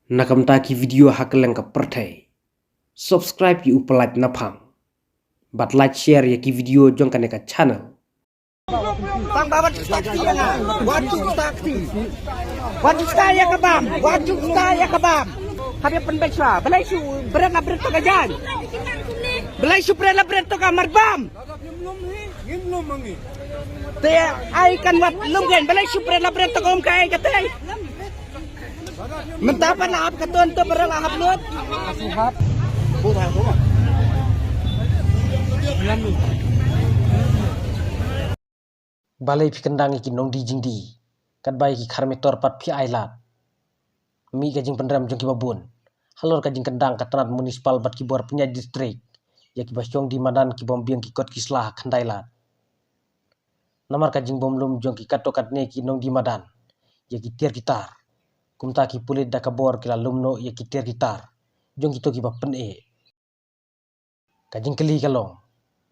Nakamtaki video hakeleng ka pertai. Subscribe yu Pyllait Naphang. But like share ya ki video jong kaneka channel. Bang bawa taksi na. Wajib taksi. Wajib saya ke bam. Wajib saya ke bam. Habis penbesar. Balai su berana berento kajan. Balai su berana berento kamar bam. Te ai kan wat lunggen. Balai su berana berento kom kai kate. Mentapan lahap katon to berang lahap lut. Lahap. Bukan. Balei pi Kyndang iki Nongdie Jingdie. Katba iki Khar Metor pat pi ailad. Mi kajing pendram jong ki babun. Halor kajing Kyndang katrat municipal bat ki bor punya distrik. Ya ki basyong di madan ki bombiang ki kot ki slah khandailat. Namar kajing bomlum jong ki katokatne ki Nongdie madan. Ya ki tiar gitar. Kumta ki Pyllait da kabor ki lalumno ya ki tiar gitar. Jong ki to ki bapen e. Kajing keli kalong.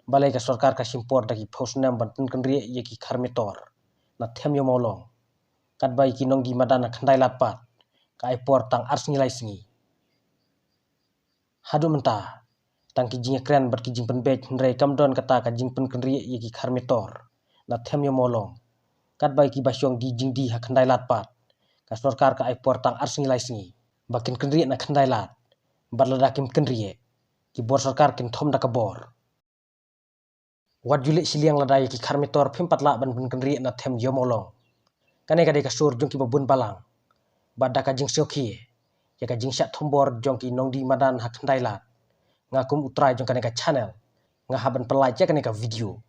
Balai ka sarkar ka simpor da ki phosnam bantun kendri ya ki Khar Metor. Na them yo maulong. Katba ki Nongdie madan na khandailat pat. Ka ai por tang ars ngilai singi. Hadu menta. Tang ki jing kren bat ki jing penbej ndrei kamdon kata ka jing pen kendri ya ki Khar Metor. Na them yo maulong. Katba ki basyong di Jingdie ha khandailat pat. Ka sarkar ka ai por tang ars ngilai singi. Bakin kendri na khandailat. Bat ladakim kendri ki bor sarkar kin thom da kabor. Wat julik shiliang ladai ki Khar Metor phimpat la ban pen kendri na them yo maulong. Kane kadai ka sur jong ki babun balang. Bada ka jing shirkhei. Ya ka jing shat thombor jong ki Nongdie madan ha khandailat. Ngakum utrai jong kane ka channel. Ngahaban Pyllait ya kane ka video.